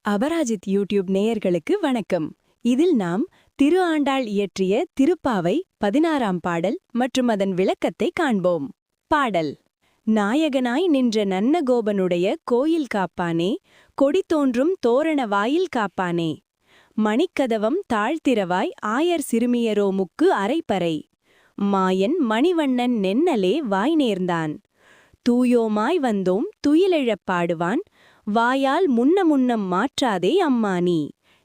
Aparajith YouTube நேயர்களுக்கு வணக்கம். இதில் நாம் திரு ஆண்டாள் இயற்றிய திருப்பாவை 16ஆம் பாடல் மற்றும் அதன் விளக்கத்தை காண்போம். பாடல்: நாயகனாய் நின்ற நன்னகோபனுடைய கோயில் காப்பானே, கொடி தோன்றும் தோரண வாயில் காப்பானே, மணிக்கதவம் தாழ்த்திரவாய் ஆயர் சிறுமியரோ முக்கு அரைப்பறை, மாயன் மணிவண்ணன் நென்னலே வாய் நேர்ந்தான், தூயோமாய் வந்தோம் துயிலெழப் பாடுவான், வாயால் முன்னம் மாற்றாதே அம்மானி,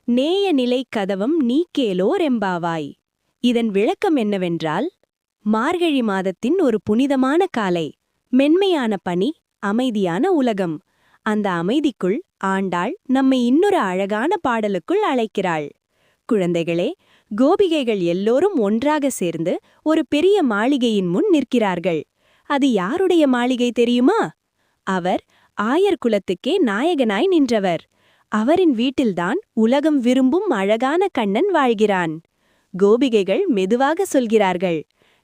நேய நிலை கதவம் நீக்கேலோர் எம்பாவாய். இதன் விளக்கம் என்னவென்றால், மார்கழி மாதத்தின் ஒரு புனிதமான காலை, மென்மையான பனி, அமைதியான உலகம். அந்த அமைதிக்குள் ஆண்டாள் நம்மை இன்னொரு அழகான பாடலுக்குள் அழைக்கிறாள். குழந்தைகளே, கோபிகைகள் எல்லோரும் ஒன்றாக சேர்ந்து ஒரு பெரிய மாளிகையின் முன் நிற்கிறார்கள். அது யாருடைய மாளிகை தெரியுமா? அவர் ஆயர் குலத்துக்கே நாயகனாய் நின்றவர். அவரின் வீட்டில்தான் உலகம் விரும்பும் அழகான கண்ணன் வாழ்கிறான். கோபிகைகள் மெதுவாக சொல்கிறார்கள்,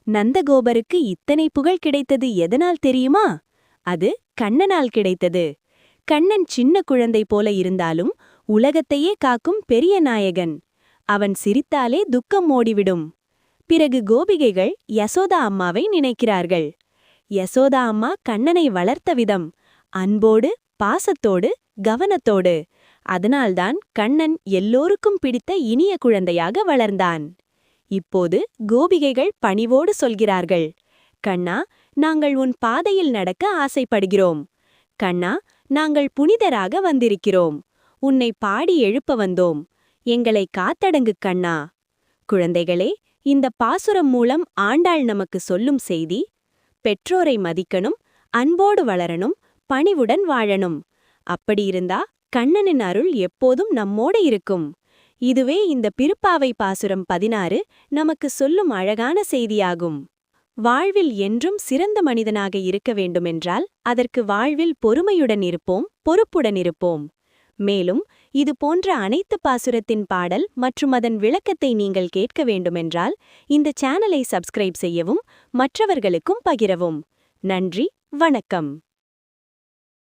நந்தகோபருக்கு இத்தனை புகழ் கிடைத்தது எதனால் தெரியுமா? அது கண்ணனால் கிடைத்தது. கண்ணன் சின்ன குழந்தை போல இருந்தாலும் உலகத்தையே காக்கும் பெரிய நாயகன். அவன் சிரித்தாலே துக்கம் ஓடிவிடும். பிறகு கோபிகைகள் யசோதா அம்மாவை நினைக்கிறார்கள். யசோதா அம்மா கண்ணனை வளர்த்த விதம், அன்போடு, பாசத்தோடு, கவனத்தோடு. அதனால்தான் கண்ணன் எல்லோருக்கும் பிடித்த இனிய குழந்தையாக வளர்ந்தான். இப்போது கோபிகைகள் பணிவோடு சொல்கிறார்கள், கண்ணா, நாங்கள் உன் பாதையில் நடக்க ஆசைப்படுகிறோம். கண்ணா, நாங்கள் புனிதராக வந்திருக்கிறோம். உன்னை பாடி எழுப்ப வந்தோம். எங்களை காத்தடங்கு கண்ணா. குழந்தைகளே, இந்த பாசுரம் மூலம் ஆண்டாள் நமக்கு சொல்லும் செய்தி: பெற்றோரை மதிக்கணும், அன்போடு வளரணும், பணிவுடன் வாழணும். அப்படியிருந்தா கண்ணனின் அருள் எப்போதும் நம்மோடு இருக்கும். இதுவே இந்த திருப்பாவை பாசுரம் 16 நமக்கு சொல்லும் அழகான செய்தியாகும். வாழ்வில் என்றும் சிறந்த மனிதனாக இருக்க வேண்டுமென்றால் அதற்கு வாழ்வில் பொறுமையுடன் இருப்போம், பொறுப்புடன் இருப்போம். மேலும் இது போன்ற அனைத்து பாசுரத்தின் பாடல் மற்றும் அதன் விளக்கத்தை நீங்கள் கேட்க வேண்டுமென்றால் இந்த சேனலை சப்ஸ்கிரைப் செய்யவும் மற்றவர்களுக்கும் பகிரவும். நன்றி, வணக்கம்.